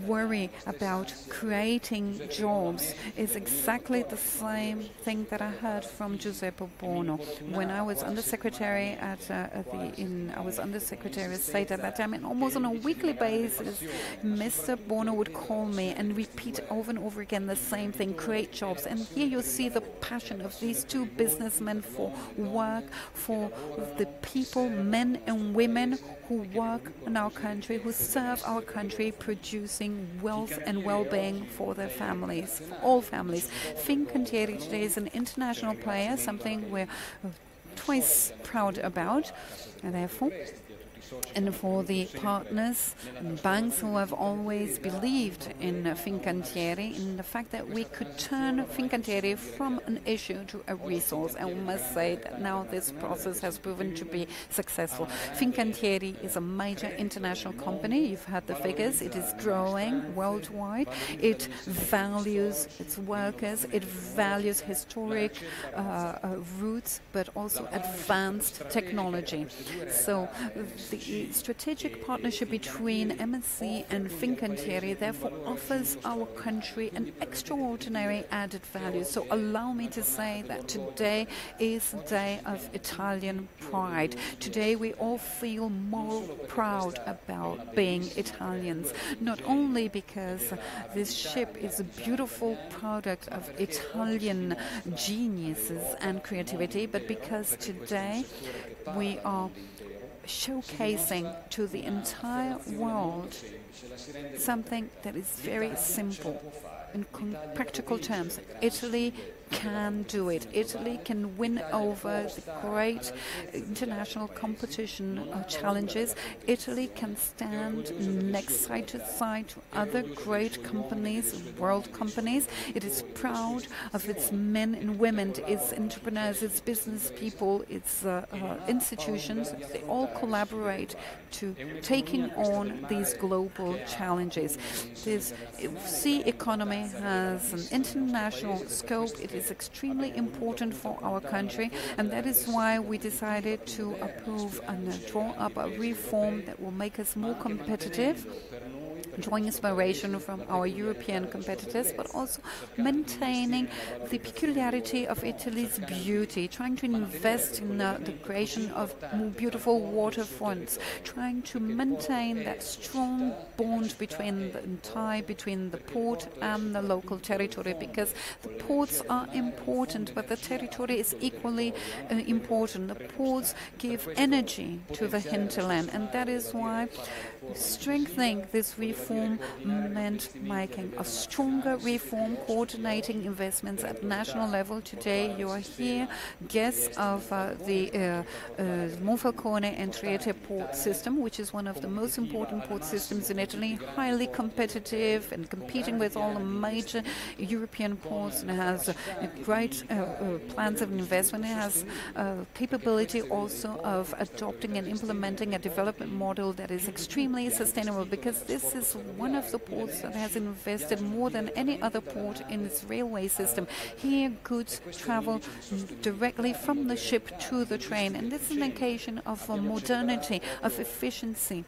worry about creating jobs is exactly the same thing that I heard from Giuseppe Bono when I was Undersecretary I was Undersecretary of State at that time, and almost on a weekly basis, Mr. Bono would call me and repeat over and over again the same thing: create jobs. And here you see the passion of these two businessmen for work, for the people, men and women who work in our country, who serve our country, producing wealth and well-being for their families, for all families. Fincantieri today is an international player, something we're twice proud about, and therefore, and for the partners and banks who have always believed in Fincantieri, in the fact that we could turn Fincantieri from an issue to a resource. And we must say that now this process has proven to be successful. Fincantieri is a major international company. You've heard the figures. It is growing worldwide. It values its workers. It values historic roots, but also advanced technology. So The strategic partnership between MSC and Fincantieri therefore offers our country an extraordinary added value. So allow me to say that today is a day of Italian pride. Today we all feel more proud about being Italians, not only because this ship is a beautiful product of Italian geniuses and creativity, but because today we are showcasing to the entire world something that is very simple. In practical terms, Italy can do it. Italy can win over the great international competition challenges. Italy can stand next side to side to other great companies, world companies. It is proud of its men and women, its entrepreneurs, its business people, its institutions. They all collaborate to taking on these global challenges. This sea economy has an international scope. It is extremely important for our country, and that is why we decided to approve and draw up a reform that will make us more competitive, drawing inspiration from our European competitors, but also maintaining the peculiarity of Italy's beauty, trying to invest in the creation of more beautiful waterfronts, trying to maintain that strong bond between the port and the local territory, because the ports are important, but the territory is equally important. The ports give energy to the hinterland, and that is why strengthening this reform meant making a stronger reform, coordinating investments at national level. Today you are here, guests of the Monfalcone and Trieste port system, which is one of the most important port systems in Italy, highly competitive and competing with all the major European ports, and has great plans of investment. It has capability also of adopting and implementing a development model that is extremely sustainable, because this is one of the ports that has invested more than any other port in its railway system. Here goods travel directly from the ship to the train, and this is an occasion of modernity, of efficiency.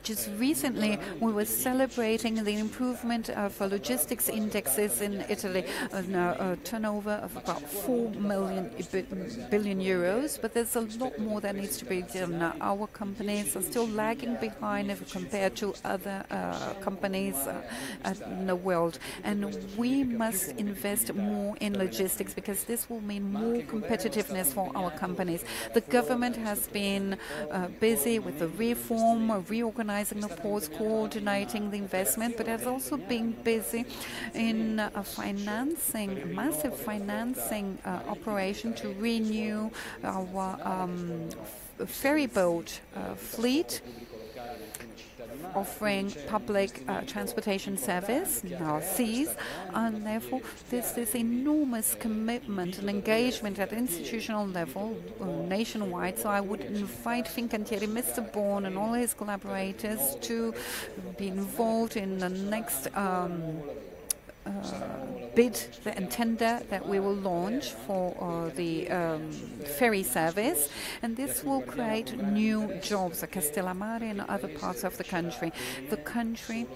Just recently, we were celebrating the improvement of logistics indexes in Italy, a turnover of about 4 billion euros, but there's a lot more that needs to be done. Our companies are still lagging behind if compared to other companies in the world, and we must invest more in logistics, because this will mean more competitiveness for our companies. The government has been busy with the reform, reorganizing the ports, coordinating the investment, but has also been busy in a massive financing operation to renew our ferry boat fleet, offering public transportation service in our seas, and therefore this enormous commitment and engagement at institutional level nationwide. So I would invite Fincantieri, Mr. Born and all his collaborators to be involved in the next bid and tender that we will launch for the ferry service, and this will create new jobs at Castellammare and other parts of the country. The country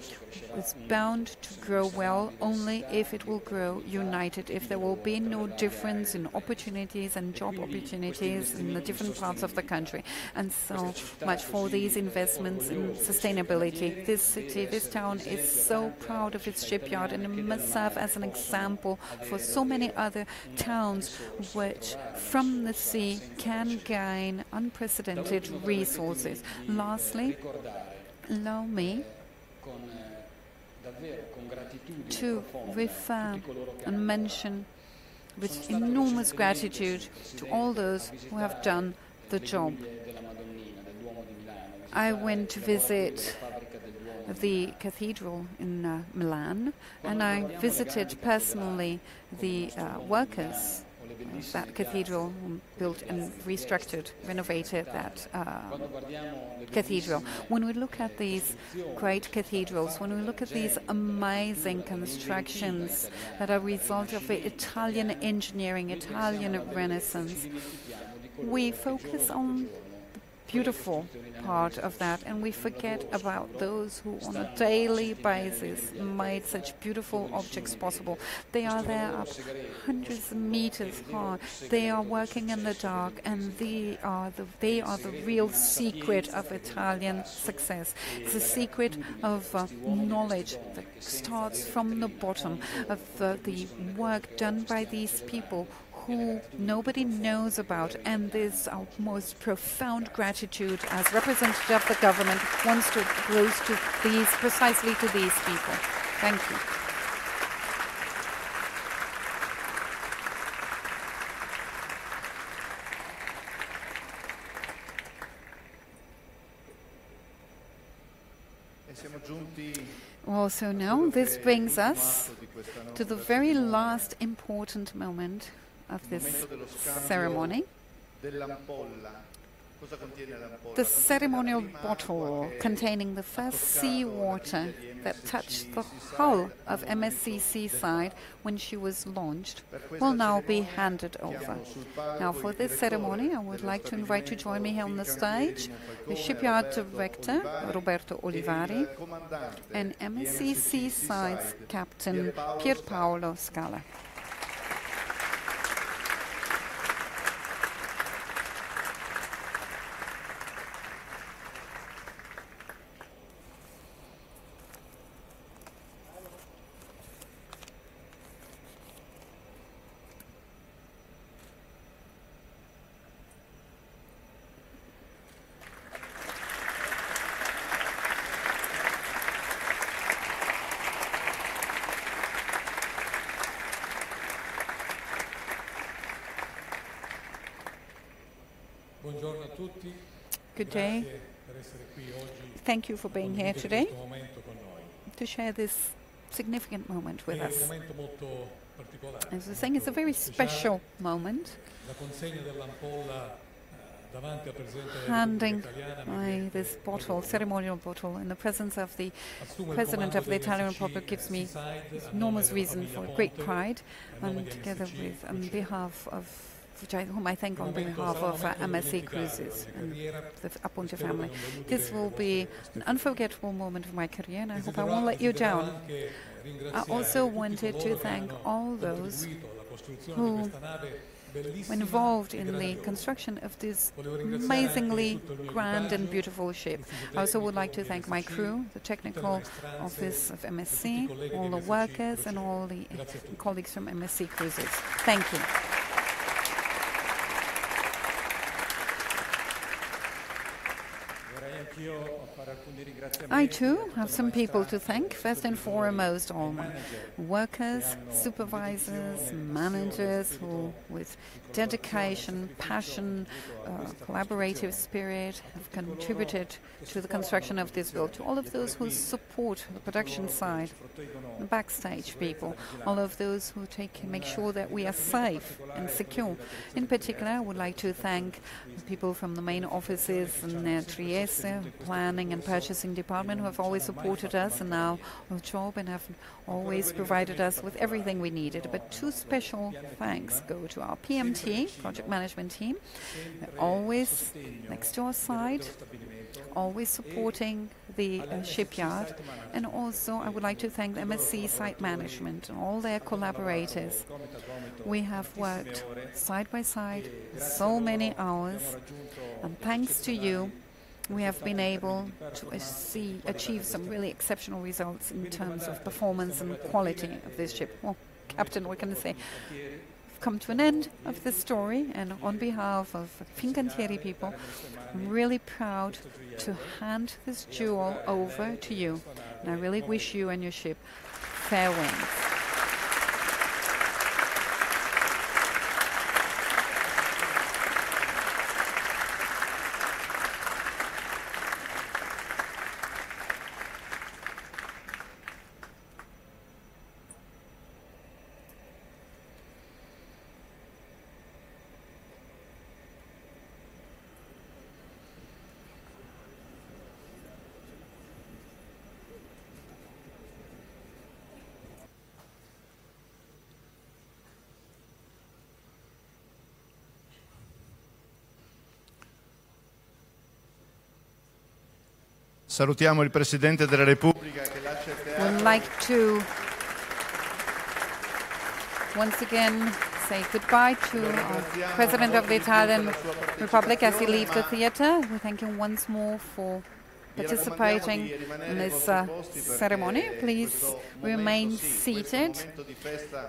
is bound to grow well only if it will grow united, if there will be no difference in opportunities and job opportunities in the different parts of the country. And so much for these investments in sustainability. This city, this town is so proud of its shipyard, and it must serve as an example for so many other towns which from the sea can gain unprecedented resources. Lastly, allow me to refer and mention with enormous gratitude to all those who have done the job. I went to visit the cathedral in Milan, and I visited personally the workers of that cathedral who built and restructured, renovated that cathedral. When we look at these great cathedrals, when we look at these amazing constructions that are a result of the Italian engineering, Italian Renaissance, we focus on beautiful part of that, and we forget about those who on a daily basis made such beautiful objects possible. They are there up hundreds of meters high. They are working in the dark, and they are the real secret of Italian success. It's the secret of knowledge that starts from the bottom, of the work done by these people who nobody knows about, and this our most profound gratitude as representative of the government goes to precisely to these people. Thank you. Also now, this brings us to the very last important moment of this ceremony. The ceremonial bottle containing the first seawater that touched the hull of MSC Seaside when she was launched will now be handed over. Now, for this ceremony, I would like to invite to join me here on the stage the shipyard director, Roberto Olivari, and MSC Seaside's captain, Pierpaolo Scala. Good day. Thank you for being here today to share this significant moment with us. As I was saying, it's a very special moment. Handing this bottle, ceremonial bottle, in the presence of the President of the Italian Republic gives me enormous reason for great pride, and together with, on behalf of whom I thank on behalf of MSC Cruises and the Appunti family. This will be an unforgettable moment of my career, and I hope I won't let you down. I also wanted to thank all those who were involved in the construction of this amazingly grand and beautiful ship. I also would like to thank my crew, the technical office of MSC, all the workers and all the colleagues from MSC Cruises. Thank you. I too have some people to thank. First and foremost, all my workers, supervisors, managers who with dedication, passion, collaborative spirit have contributed to the construction of this boat. To all of those who support the production side, the backstage people, all of those who make sure that we are safe and secure. In particular, I would like to thank the people from the main offices in Trieste, planning and purchasing department, who have always supported us in our job and have always provided us with everything we needed. But two special thanks go to our PMT, project management team, always next to our side, always supporting the shipyard. And also I would like to thank the MSC site management and all their collaborators. We have worked side by side so many hours, and thanks to you we have been able to achieve some really exceptional results in terms of performance and quality of this ship. Well, Captain, what can I say? We've come to an end of this story, and on behalf of Fincantieri people, I'm really proud to hand this jewel over to you, and I really wish you and your ship fair winds. Salutiamo il Presidente della Repubblica che lascia il teatro. Would like to once again say goodbye to our President of the Italian Republic as he leaves the theater. We thank him once more for participating in this ceremony. Please remain seated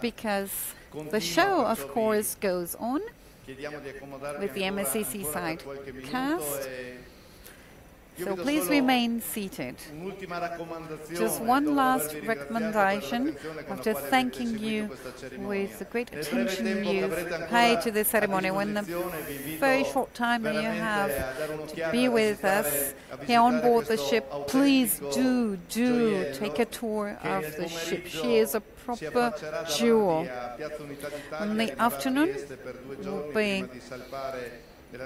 because the show, of course, goes on with the MSC Seaside cast. So please remain seated. Just one last recommendation, after thanking you with the great attention you've paid to this ceremony. When the very short time that you have to be with us here on board the ship, please do take a tour of the ship. She is a proper jewel. In the afternoon,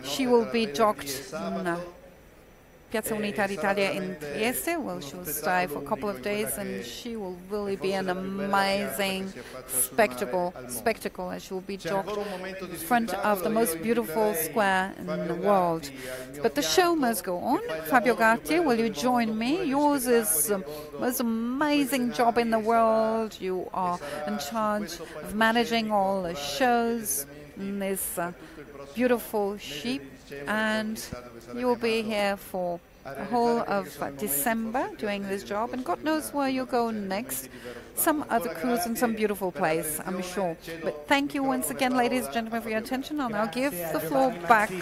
she will be docked in Piazza Unità d'Italia in Trieste. Well, she will stay for a couple of days, and she will really be an amazing spectacle as she will be docked in front of the most beautiful square in the world. But the show must go on. Fabio Gatti, will you join me? Yours is the most amazing job in the world. You are in charge of managing all the shows in this beautiful ship, and you will be here for the whole of December doing this job, and God knows where you go next. Some other cruise in some beautiful place, I'm sure. But thank you once again, ladies and gentlemen, for your attention. I'll now give the floor back